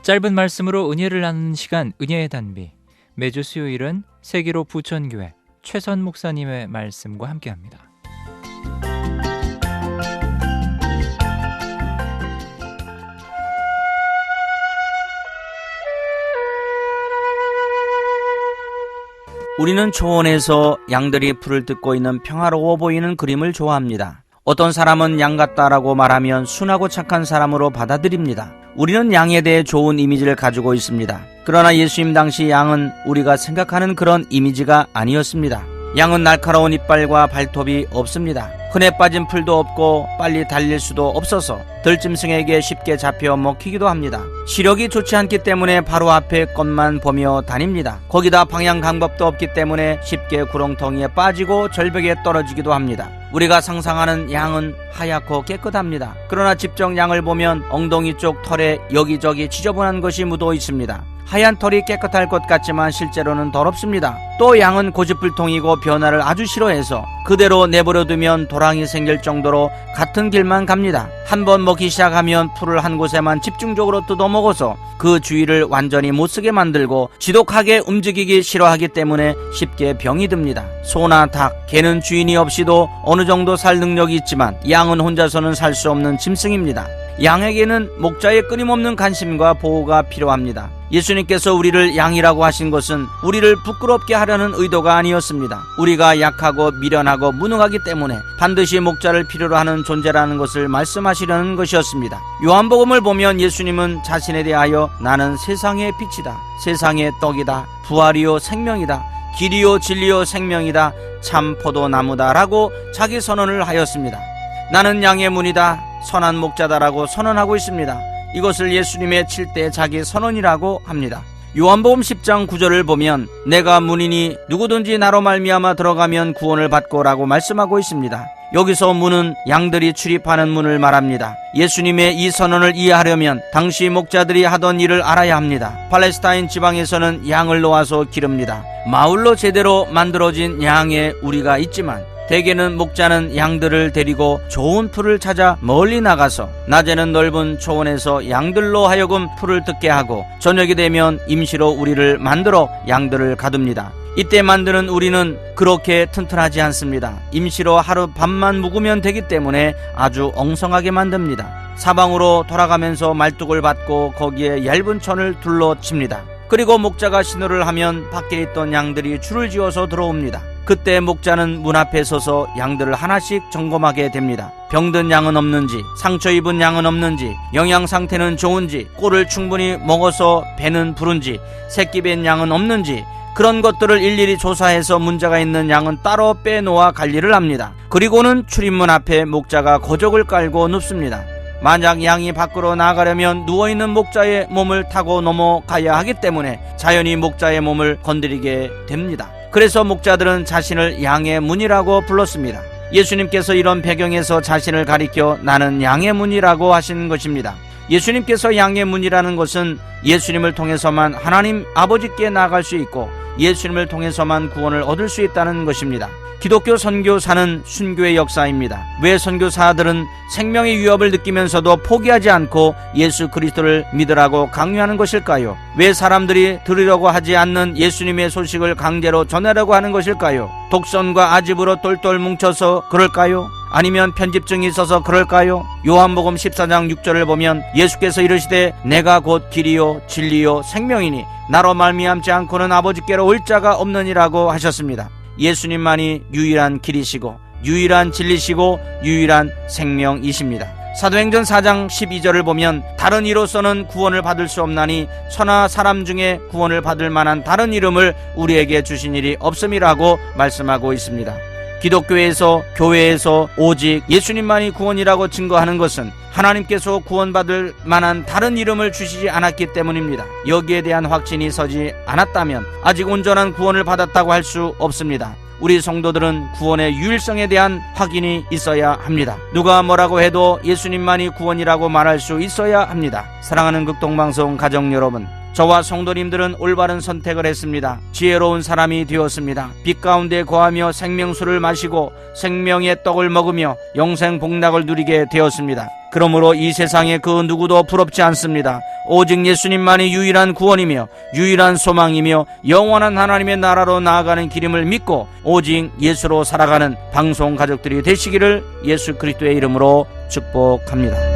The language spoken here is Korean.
짧은 말씀으로 은혜를 나누는 시간, 은혜의 단비. 매주 수요일은 세기로 부천교회 최선 목사님의 말씀과 함께합니다. 우리는 초원에서 양들이 풀을 뜯고 있는 평화로워 보이는 그림을 좋아합니다. 어떤 사람은 양 같다라고 말하면 순하고 착한 사람으로 받아들입니다. 우리는 양에 대해 좋은 이미지를 가지고 있습니다. 그러나 예수님 당시 양은 우리가 생각하는 그런 이미지가 아니었습니다. 양은 날카로운 이빨과 발톱이 없습니다. 흔해 빠진 풀도 없고 빨리 달릴 수도 없어서 들짐승에게 쉽게 잡혀 먹히기도 합니다. 시력이 좋지 않기 때문에 바로 앞에 것만 보며 다닙니다. 거기다 방향 감각도 없기 때문에 쉽게 구렁텅이에 빠지고 절벽에 떨어지기도 합니다. 우리가 상상하는 양은 하얗고 깨끗합니다. 그러나 직접 양을 보면 엉덩이 쪽 털에 여기저기 지저분한 것이 묻어 있습니다. 하얀 털이 깨끗할 것 같지만 실제로는 더럽습니다. 또 양은 고집불통이고 변화를 아주 싫어해서 그대로 내버려두면 도랑이 생길 정도로 같은 길만 갑니다. 한번 먹기 시작하면 풀을 한 곳에만 집중적으로 뜯어먹어서 그 주위를 완전히 못쓰게 만들고 지독하게 움직이기 싫어하기 때문에 쉽게 병이 듭니다. 소나 닭, 개는 주인이 없이도 어느 정도 살 능력이 있지만 양은 혼자서는 살 수 없는 짐승입니다. 양에게는 목자의 끊임없는 관심과 보호가 필요합니다. 예수님께서 우리를 양이라고 하신 것은 우리를 부끄럽게 하려는 의도가 아니었습니다. 우리가 약하고 미련하고 무능하기 때문에 반드시 목자를 필요로 하는 존재라는 것을 말씀하시려는 것이었습니다. 요한복음을 보면 예수님은 자신에 대하여 나는 세상의 빛이다, 세상의 떡이다, 부활이요 생명이다, 길이요 진리요 생명이다, 참 포도나무다 라고 자기 선언을 하였습니다. 나는 양의 문이다, 선한 목자다라고 선언하고 있습니다. 이것을 예수님의 7대 자기 선언이라고 합니다. 요한복음 10장 9절을 보면 내가 문이니 누구든지 나로 말미암아 들어가면 구원을 받고 라고 말씀하고 있습니다. 여기서 문은 양들이 출입하는 문을 말합니다. 예수님의 이 선언을 이해하려면 당시 목자들이 하던 일을 알아야 합니다. 팔레스타인 지방에서는 양을 놓아서 기릅니다. 마을로 제대로 만들어진 양에 우리가 있지만 대개는 목자는 양들을 데리고 좋은 풀을 찾아 멀리 나가서 낮에는 넓은 초원에서 양들로 하여금 풀을 뜯게 하고 저녁이 되면 임시로 우리를 만들어 양들을 가둡니다. 이때 만드는 우리는 그렇게 튼튼하지 않습니다. 임시로 하루 밤만 묵으면 되기 때문에 아주 엉성하게 만듭니다. 사방으로 돌아가면서 말뚝을 받고 거기에 얇은 천을 둘러칩니다. 그리고 목자가 신호를 하면 밖에 있던 양들이 줄을 지어서 들어옵니다. 그때 목자는 문 앞에 서서 양들을 하나씩 점검하게 됩니다. 병든 양은 없는지, 상처 입은 양은 없는지, 영양 상태는 좋은지, 꼴을 충분히 먹어서 배는 부른지, 새끼 뺀 양은 없는지, 그런 것들을 일일이 조사해서 문제가 있는 양은 따로 빼놓아 관리를 합니다. 그리고는 출입문 앞에 목자가 거적을 깔고 눕습니다. 만약 양이 밖으로 나가려면 누워있는 목자의 몸을 타고 넘어가야 하기 때문에 자연히 목자의 몸을 건드리게 됩니다. 그래서 목자들은 자신을 양의 문이라고 불렀습니다. 예수님께서 이런 배경에서 자신을 가리켜 나는 양의 문이라고 하신 것입니다. 예수님께서 양의 문이라는 것은 예수님을 통해서만 하나님 아버지께 나아갈 수 있고 예수님을 통해서만 구원을 얻을 수 있다는 것입니다. 기독교 선교사는 순교의 역사입니다. 왜 선교사들은 생명의 위협을 느끼면서도 포기하지 않고 예수 그리스도를 믿으라고 강요하는 것일까요? 왜 사람들이 들으려고 하지 않는 예수님의 소식을 강제로 전하려고 하는 것일까요? 독선과 아집으로 똘똘 뭉쳐서 그럴까요? 아니면 편집증이 있어서 그럴까요? 요한복음 14장 6절을 보면 예수께서 이르시되 내가 곧 길이요 진리요 생명이니 나로 말미암지 않고는 아버지께로 올 자가 없느니라고 하셨습니다. 예수님만이 유일한 길이시고 유일한 진리시고 유일한 생명이십니다. 사도행전 4장 12절을 보면 다른 이로서는 구원을 받을 수 없나니 천하 사람 중에 구원을 받을 만한 다른 이름을 우리에게 주신 일이 없음이라고 말씀하고 있습니다. 기독교에서 교회에서 오직 예수님만이 구원이라고 증거하는 것은 하나님께서 구원받을 만한 다른 이름을 주시지 않았기 때문입니다. 여기에 대한 확신이 서지 않았다면 아직 온전한 구원을 받았다고 할 수 없습니다. 우리 성도들은 구원의 유일성에 대한 확인이 있어야 합니다. 누가 뭐라고 해도 예수님만이 구원이라고 말할 수 있어야 합니다. 사랑하는 극동방송 가정 여러분, 저와 성도님들은 올바른 선택을 했습니다. 지혜로운 사람이 되었습니다. 빛 가운데 거하며 생명수를 마시고 생명의 떡을 먹으며 영생 복락을 누리게 되었습니다. 그러므로 이 세상에 그 누구도 부럽지 않습니다. 오직 예수님만이 유일한 구원이며 유일한 소망이며 영원한 하나님의 나라로 나아가는 길임을 믿고 오직 예수로 살아가는 방송 가족들이 되시기를 예수 그리스도의 이름으로 축복합니다.